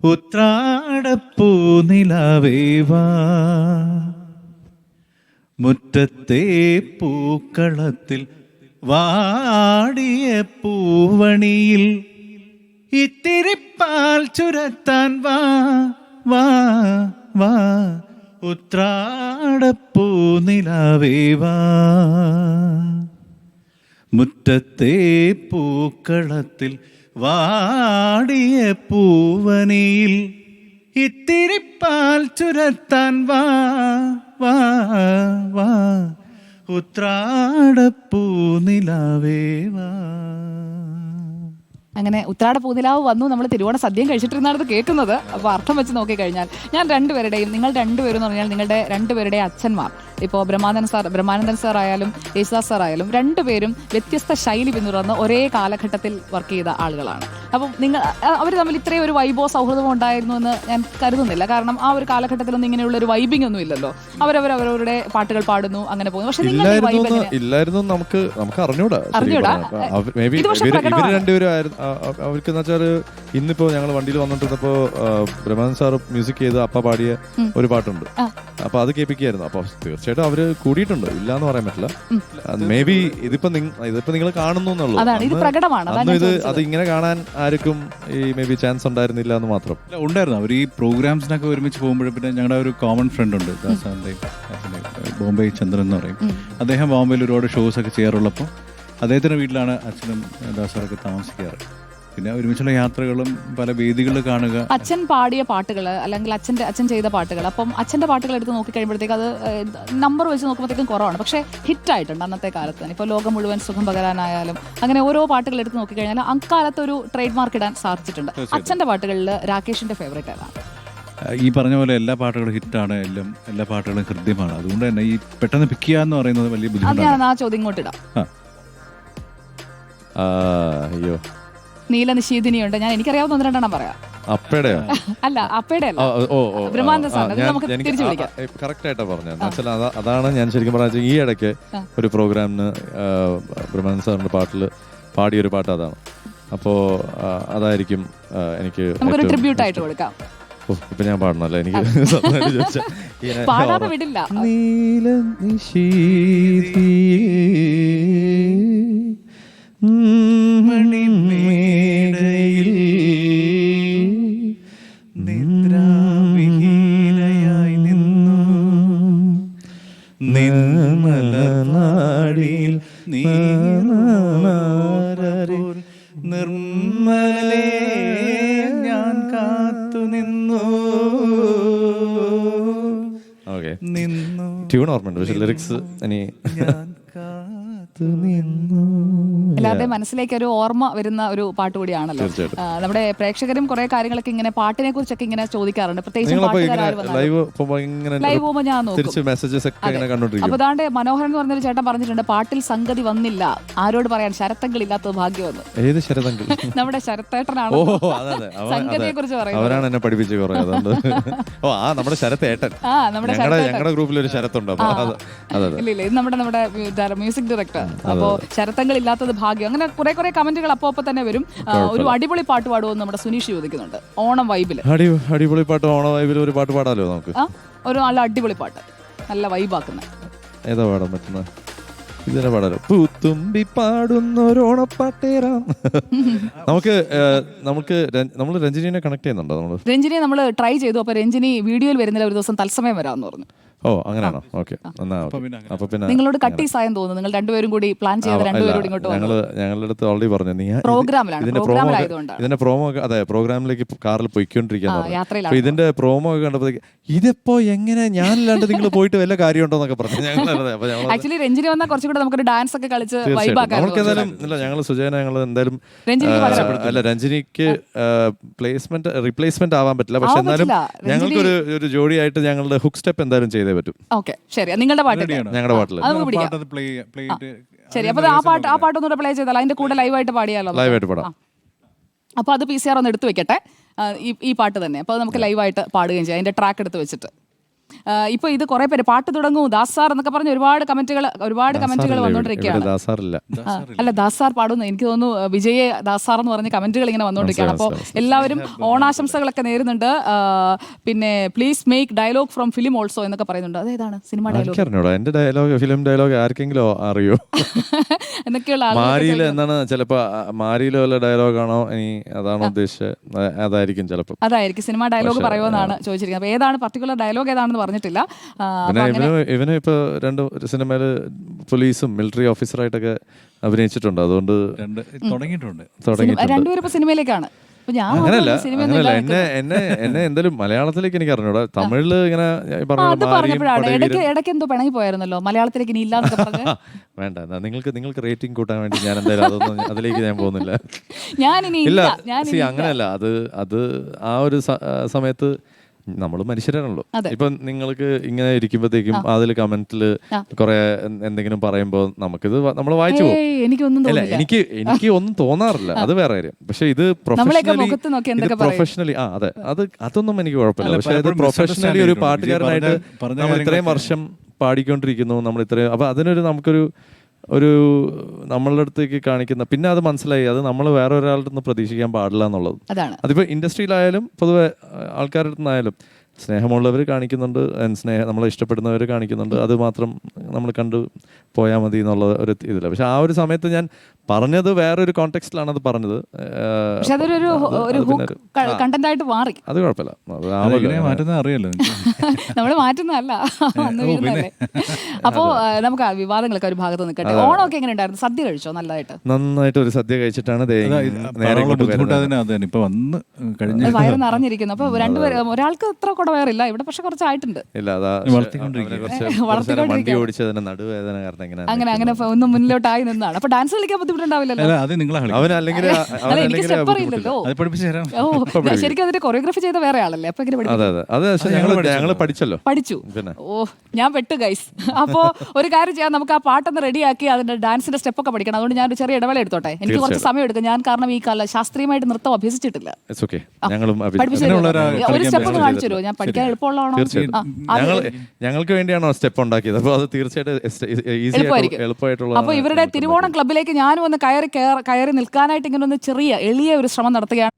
ഉത്രാടപ്പൂ നിലാവേവാ മുറ്റത്തെ പൂക്കളത്തിൽ വാടിയ പൂവണിയിൽ ഇത്തിരിപ്പാൽ ചുരത്താൻ വാ വാ വാ ഉത്രാടപ്പൂ നിലാവേവാ മുറ്റത്തെ പൂക്കളത്തിൽ വാടിയ പൂവനിയിൽ ഇത്തിരിപ്പാൽ ചുരത്താൻ വാ വാ വാ ഉത്രാടപ്പൂ നിലാവേ വാ. അങ്ങനെ ഉത്രാട പൂനിലാവ് വന്നു. നമ്മൾ തിരുവോണ സദ്യം കഴിച്ചിട്ടിരുന്നാണ് കേൾക്കുന്നത്. അപ്പോൾ അർത്ഥം വെച്ച് നോക്കിക്കഴിഞ്ഞാൽ ഞാൻ രണ്ടുപേരുടെയും, നിങ്ങൾ രണ്ടുപേരും എന്ന് പറഞ്ഞാൽ നിങ്ങളുടെ രണ്ടുപേരുടെ അച്ഛന്മാർ, ഇപ്പോൾ ബ്രഹ്മാനന്ദൻ സാർ ആയാലും യേശുദാസ് സാർ ആയാലും രണ്ടുപേരും വ്യത്യസ്ത ശൈലി പിന്തുടർന്ന് ഒരേ കാലഘട്ടത്തിൽ വർക്ക് ചെയ്ത ആളുകളാണ്. അപ്പം അവർ തമ്മിൽ ഇത്രയും ഒരു വൈബോ സൗഹൃദമോ ഉണ്ടായിരുന്നു എന്ന് ഞാൻ കരുതുന്നില്ല. കാരണം ആ ഒരു കാലഘട്ടത്തിലൊന്നും ഇങ്ങനെയുള്ള ഒരു വൈബിംഗ് ഒന്നും ഇല്ലല്ലോ. അവരവരുടെ പാട്ടുകൾ പാടുന്നു, അങ്ങനെ പോകുന്നു. പക്ഷെ ഇല്ലായിരുന്നു നമുക്ക് അറിഞ്ഞൂടാ. അവർക്ക് എന്ന് വെച്ചാൽ ഇന്നിപ്പോ ഞങ്ങൾ വണ്ടിയിൽ വന്നിട്ടിരുന്നപ്പോ ബ്രഹ്മാനന്ദൻ സാർ മ്യൂസിക് ചെയ്ത് അപ്പ പാടിയ ഒരു പാട്ടുണ്ട്. അപ്പൊ അത് കേൾപ്പിക്കായിരുന്നു. അപ്പൊ തീർച്ചയായിട്ടും അവര് കൂടിയിട്ടുണ്ട്, ഇല്ലാന്ന് പറയാൻ പറ്റില്ല. മേ ബി ഇതിപ്പോ നിങ്ങൾ കാണുന്നു എന്നുള്ളൂ. അന്ന് അത് ഇങ്ങനെ കാണാൻ ആർക്കും ഈ മേ ബി ചാൻസ് ഉണ്ടായിരുന്നില്ല എന്ന് മാത്രം. ഉണ്ടായിരുന്നു. അവർ ഈ പ്രോഗ്രാംസിനൊക്കെ ഒരുമിച്ച് പോകുമ്പോഴും പിന്നെ ഞങ്ങളുടെ ഒരു കോമൺ ഫ്രണ്ട് ഉണ്ട്, ദാസാന്റെ ബോംബെ ചന്ദ്രൻ എന്ന് പറയും. അദ്ദേഹം ബോംബെയിൽ ഒരുപാട് ഷോസ് ഒക്കെ ചെയ്യാറുള്ളപ്പോൾ അദ്ദേഹത്തിന്റെ വീട്ടിലാണ് അച്ഛനും ദാസാറൊക്കെ താമസിക്കാറ്. പിന്നെ ഒരുമിച്ചുള്ള യാത്രകളും പല വേദികളിൽ കാണുക. അച്ഛൻ പാടിയ പാട്ടുകൾ അല്ലെങ്കിൽ അച്ഛൻ ചെയ്ത പാട്ടുകൾ, അപ്പം അച്ഛൻ്റെ പാട്ടുകൾ എടുത്ത് നോക്കിക്കഴിയുമ്പോഴത്തേക്ക് അത് നമ്പർ വെച്ച് നോക്കുമ്പോഴത്തേക്കും കുറവാണ്. പക്ഷേ ഹിറ്റായിട്ടുണ്ട് അന്നത്തെ കാലത്ത് തന്നെ. ഇപ്പോൾ ലോകം മുഴുവൻ സുഖം പകരാനായാലും അങ്ങനെ ഓരോ പാട്ടുകൾ എടുത്ത് നോക്കിക്കഴിഞ്ഞാൽ അക്കാലത്ത് ഒരു ട്രേഡ് മാർക്ക് ഇടാൻ സാധിച്ചിട്ടുണ്ട്. അച്ഛൻ്റെ പാട്ടുകളിൽ രാകേഷിന്റെ ഫേവറേറ്റ് ഏതാണ്? ഈ പറഞ്ഞ പോലെ എല്ലാ പാട്ടുകളും ഹിറ്റാണ്, എല്ലാ പാട്ടുകളും ഹൃദ്യമാണ്. അതുകൊണ്ട് തന്നെ ഈ പെട്ടെന്ന് പിക്ക് ചെയ്യാന്ന് പറയുന്നത് വലിയ ബുദ്ധിമുട്ടാണ്. ആ ചോദ്യം ഇങ്ങോട്ട് ഇടാം. അയ്യോ, നീലനിശീതിനിയുണ്ട്. ഞാൻ എനിക്കറിയാവുന്ന ഒന്ന് രണ്ടെണ്ണം പറയാം. അപ്പയുടെയോ? അല്ല, അപ്പയുടെ അല്ല, ബ്രഹ്മാനന്ദ സാർ. നമുക്ക് തിരിച്ചു വിളിക്കാം. കറക്റ്റ് ആയിട്ടാ പറഞ്ഞത്. അതാണ് ഞാൻ ശരിക്കും പറഞ്ഞ ഈ ഇടയ്ക്ക് ഒരു പ്രോഗ്രാമിന് ബ്രഹ്മാനന്ദ സാറിന്റെ പാട്ടില് പാടിയൊരു പാട്ട് അതാണ്. അപ്പോ അതായിരിക്കും എനിക്ക് നമുക്കൊരു ട്രിബ്യൂട്ട് ആയിട്ട് കൊടുക്കാം. ഇപ്പൊ ഞാൻ പാടണല്ലോ, എനിക്ക് പാടാതെ വിടില്ല. മണിമേടയിൽ നിദ്രാവിഹീനയായി നിന്നു നിർമ്മലനാടിയിൽ നിർമ്മലേ ഞാൻ കാത്തു നിന്നു. ട്യൂൺ ഓർമ്മയുണ്ട്, പക്ഷെ ലിറിക്സ് ഇനി എല്ലാവരുടെയും മനസ്സിലേക്ക് ഒരു ഓർമ്മ വരുന്ന ഒരു പാട്ട് കൂടിയാണല്ലോ. നമ്മുടെ പ്രേക്ഷകരും കുറെ കാര്യങ്ങളൊക്കെ ഇങ്ങനെ പാട്ടിനെ കുറിച്ചൊക്കെ ഇങ്ങനെ ചോദിക്കാറുണ്ട്. പ്രത്യേകിച്ച് ലൈവ് പോകുമ്പോൾ ഞാൻ നോക്കും. അപ്പൊ അതാണ്ട് മനോഹരൻ എന്ന് പറഞ്ഞൊരു ചേട്ടൻ പറഞ്ഞിട്ടുണ്ട്, പാട്ടിൽ സംഗതി വന്നില്ല, ആരോട് പറയാൻ, ശരത്തങ്ങളില്ലാത്ത ഭാഗ്യമെന്ന്. ഏത് ശരത്തങ്ങൾ? നമ്മുടെ ശരത്തേട്ടനാണ് സംഗതിയെ കുറിച്ച് പറയുന്നത്. അവരാണ് എന്നെ പഠിപ്പിച്ചു കുറെ. നമ്മുടെ ശരത്തേട്ടൻ, ഞങ്ങളുടെ ഗ്രൂപ്പിൽ ഒരു ശരത്തുണ്ട്. ഇല്ല, ഇത് നമ്മുടെ മ്യൂസിക് ഡയറക്ടർ. അപ്പോ ശരത്തങ്ങൾ ഇല്ലാത്തത് ഭാഗ്യം. അങ്ങനെ കുറെ കമന്റുകൾ അപ്പൊ തന്നെ വരും. ഒരു അടിപൊളി പാട്ട് പാടുമെന്ന് നമ്മുടെ സുനീഷ് ചോദിക്കുന്നുണ്ട്. ഓണം വൈബില് അടിപൊളി പാട്ട്, ഓണം വൈബിൽ ഒരു പാട്ട് പാടാലോ നമുക്ക്? ഒരു നല്ല അടിപൊളി പാട്ട്, നല്ല വൈബാക്കുന്ന. ഏതാ പാടാൻ പറ്റുന്ന? ഇതിനെ പാടാലോ. പൂത്തുമ്പി പാടുന്നോരോണപ്പാട്ടേറാം. നമ്മൾ രഞ്ജിനിയെ കണക്ട് ചെയ്യുന്നുണ്ടോ? രഞ്ജിനിയെ നമ്മൾ ട്രൈ ചെയ്തു. അപ്പൊ രഞ്ജിനി വീഡിയോയിൽ വരുന്നില്ല, ഒരു ദിവസം തത്സമയം വരാമെന്ന് പറഞ്ഞു. ഓ, അങ്ങനെയാണോ? ഓക്കെ. അപ്പൊ പിന്നെ നിങ്ങളോട് കട്ടീസ് ആയെന്ന് തോന്നുന്നു. നിങ്ങൾ രണ്ടുപേരും കൂടി പ്ലാൻ ചെയ്ത് രണ്ടുപേരും ഇങ്ങോട്ട് ഞങ്ങളുടെ അടുത്ത് ഓൾറെഡി പറഞ്ഞു, ഇതിന്റെ പ്രൊമോ അതെ പ്രോഗ്രാമിലേക്ക് കാറിൽ പോയിക്കൊണ്ടിരിക്കുക. ഇതിന്റെ പ്രൊമോ ഒക്കെ കണ്ടപ്പോഴത്തേക്ക് ഇതിപ്പോ എങ്ങനെ ഞാനില്ലാണ്ട് നിങ്ങൾ പോയിട്ട് വല്ല കാര്യമുണ്ടോന്നൊക്കെ പറഞ്ഞു. ആക്ച്വലി രഞ്ജിനി വന്നാൽ കുറച്ചുകൂടെ നമുക്കൊരു ഡാൻസ് ഒക്കെ കളിച്ച് നമുക്ക് എന്തായാലും ഞങ്ങൾ സുജയന എന്തായാലും അല്ല, രഞ്ജിനിക്ക് റീപ്ലേസ്മെന്റ് ആവാൻ പറ്റില്ല. പക്ഷെ എന്നാലും ഞങ്ങൾക്ക് ഒരു ജോഡിയായിട്ട് ഞങ്ങളുടെ ഹുക്ക് സ്റ്റെപ്പ് എന്തായാലും ചെയ്തേ പറ്റും. ഓക്കെ, ശരി. നിങ്ങളുടെ പാട്ട്, ഞങ്ങളുടെ പാട്ടില് ശരി. അപ്പൊ ആ പാട്ടൊന്നുകൂടെ പ്ലേ ചെയ്താൽ അതിന്റെ കൂടെ ലൈവായിട്ട് പാടിയാലോ? ലൈവായിട്ട് പാടാം. അപ്പൊ അത് PCR ഒന്ന് എടുത്തു വെക്കട്ടെ, ഈ പാട്ട് തന്നെ. അപ്പൊ നമുക്ക് ലൈവായിട്ട് പാടുകയും ചെയ്യാം, അതിന്റെ ട്രാക്ക് എടുത്ത് വെച്ചിട്ട്. ഇപ്പൊ ഇത് കുറെ പേര് പാട്ട് തുടങ്ങൂ ദാസാർ എന്നൊക്കെ പറഞ്ഞ് ഒരുപാട് കമന്റുകൾ വന്നുകൊണ്ടിരിക്കുകയാണ്. ദാസാറില്ല. അല്ല ദാസാർ പാടുന്നു, എനിക്ക് തോന്നുന്നു വിജയെ ദാസാർ എന്ന് പറഞ്ഞ കമന്റുകൾ ഇങ്ങനെ വന്നുകൊണ്ടിരിക്കുകയാണ്. അപ്പോൾ എല്ലാവരും ഓണാശംസകളൊക്കെ നേരുന്നുണ്ട്. പിന്നെ please make dialogue from film also എന്നൊക്കെ പറയുന്നുണ്ട്. അതേതാണ് സിനിമ ഡയലോഗ്? എന്റെ ഡയലോഗ്, ഫിലിം ഡയലോഗ് ആർക്കെങ്കിലും അറിയോ? എന്നൊക്കെയുള്ള മാരിയില് എന്താണ് ചിലപ്പോ, മാരിയിലെ വല്ല ഡയലോഗ് ആണോ ഇനി അതാണോ ഉദ്ദേശിച്ചത്? അതായിരിക്കും ചിലപ്പോൾ. അതായിരിക്കും സിനിമ ഡയലോഗ് പറയുമെന്നാണ് ചോദിച്ചിരിക്കുന്നത്. അപ്പൊ ഏതാണ് പർട്ടിക്കുലർ ഡയലോഗ് ഏതാണെന്ന് പറഞ്ഞിട്ടില്ല. പിന്നെ ഇവന് ഇപ്പൊ രണ്ട് സിനിമയില് പോലീസും മിലിറ്ററി ഓഫീസറായിട്ടൊക്കെ അഭിനയിച്ചിട്ടുണ്ട്. അതുകൊണ്ട് തുടങ്ങിയിട്ടുണ്ട്. രണ്ടുപേരും ഇപ്പൊ സിനിമയിലേക്കാണ്. അങ്ങനല്ല എന്നെ എന്തായാലും മലയാളത്തിലേക്ക് എനിക്ക് അറിഞ്ഞൂടാ. തമിഴില് ഇങ്ങനെ ഇടയ്ക്ക് എന്തോ പിണങ്ങി പോയായിരുന്നല്ലോ മലയാളത്തിലേക്ക് ഇനി ഇല്ലാന്നൊക്കെ പറഞ്ഞു. വേണ്ട, നിങ്ങൾക്ക് റേറ്റിംഗ് കൂട്ടാൻ വേണ്ടി ഞാൻ എന്തായാലും അതൊന്നും അതിലേക്ക് ഞാൻ പോകുന്നില്ല. ഇല്ല, അങ്ങനെയല്ല. അത് ആ ഒരു സമയത്ത് നമ്മൾ മനുഷ്യരാണല്ലോ. ഇപ്പൊ നിങ്ങൾക്ക് ഇങ്ങനെ ഇരിക്കുമ്പോഴത്തേക്കും അതിൽ കമന്റില് കുറെ എന്തെങ്കിലും പറയുമ്പോ നമുക്കിത് നമ്മൾ വായിച്ചു പോകും. അല്ല, എനിക്ക് ഒന്നും തോന്നാറില്ല, അത് വേറെ കാര്യം. പക്ഷെ ഇത് പ്രൊഫഷണലി അതെ, അതൊന്നും എനിക്ക് കുഴപ്പമില്ല. പക്ഷെ ഇത് പ്രൊഫഷണലി ഒരു പാട്ടുകാരനായിട്ട് നമ്മൾ ഇത്രയും വർഷം പാടിക്കൊണ്ടിരിക്കുന്നു, നമ്മൾ ഇത്രയും, അപ്പൊ അതിനൊരു നമുക്കൊരു നമ്മളുടെ അടുത്തേക്ക് കാണിക്കുന്ന, പിന്നെ അത് മനസ്സിലായി അത് നമ്മൾ വേറെ ഒരാളുടെ നിന്ന് പ്രതീക്ഷിക്കാൻ പാടില്ല എന്നുള്ളത്. അതിപ്പോ ഇൻഡസ്ട്രിയിലായാലും പൊതുവെ ആൾക്കാരുടെ അടുത്തുനിന്നായാലും സ്നേഹമുള്ളവർ കാണിക്കുന്നുണ്ട്, നമ്മളെ ഇഷ്ടപ്പെടുന്നവർ കാണിക്കുന്നുണ്ട്. അത് മാത്രം നമ്മൾ കണ്ടു പോയാൽ മതി എന്നുള്ള ഒരു ഇതില്ല. പക്ഷെ ആ ഒരു സമയത്ത് ഞാൻ പറഞ്ഞത് വേറൊരു കോണ്ടെക്സ്റ്റിലാണ് അത് പറഞ്ഞത്. അത് കുഴപ്പമില്ല, അറിയാലോ നമ്മൾ മാറ്റുന്നതല്ല. അപ്പോ നമുക്ക് വിവാദങ്ങളൊക്കെ ഒരു ഭാഗത്ത് നിൽക്കട്ടെ. ഓണമൊക്കെ എങ്ങനെ ഉണ്ടായിരുന്നു? സദ്യ കഴിച്ചോ? നന്നായിട്ട് ഒരു സദ്യ കഴിച്ചിട്ടാണ് വയറ് നിറഞ്ഞിരിക്കുന്നു. അപ്പൊ രണ്ടുപേരും, ഒരാൾക്ക് ഇത്ര കൂടെ വയറില്ല ഇവിടെ, പക്ഷെ കുറച്ചായിട്ടുണ്ട്. അങ്ങനെ ഒന്ന് മുന്നിലോട്ടായി നിന്നാണ്. അപ്പൊ ഡാൻസ് കളിക്കാൻ ബുദ്ധിമുട്ടുണ്ടാവില്ലല്ലോ? ശരിക്കും അതിന്റെ കൊറിയോഗ്രാഫി ചെയ്ത വേറെ ആളല്ലേ? അപ്പൊ പഠിച്ചു. ഓ, ഞാൻ പെട്ടു ഗൈസ്. അപ്പോ ഒരു കാര്യം ചെയ്യാം, നമുക്ക് ആ പാട്ടൊന്ന് റെഡിയാക്കി അതിന്റെ ഡാൻസിന്റെ സ്റ്റെപ്പ് ഒക്കെ പഠിക്കണം. അതുകൊണ്ട് ഞാൻ ഒരു ചെറിയ ഇടവേള എടുത്തോട്ടെ. എനിക്ക് കുറച്ച് സമയം എടുക്കും. ഞാൻ കാരണം ഈ ശാസ്ത്രീയമായിട്ട് നൃത്തം അഭ്യസിച്ചിട്ടില്ല. ഒരു സ്റ്റെപ്പ് ഒന്ന് കാണിച്ചു തരുമോ? ഞാൻ പഠിക്കാൻ എളുപ്പമുള്ളതാണോ? ഞങ്ങൾക്ക് വേണ്ടിയാണോ സ്റ്റെപ്പ് ഉണ്ടാക്കിയത്? അപ്പോൾ അത് തീർച്ചയായിട്ടും എളുപ്പമായിട്ടുള്ള. അപ്പോൾ ഇവരുടെ തിരുവോണം ക്ലബിലേക്ക് ഞാനും ഒന്ന് കയറി നിൽക്കാനായിട്ട് ഇങ്ങനെ ഒന്ന് ചെറിയ എളിയ ഒരു ശ്രമം നടത്തുകയാണ്.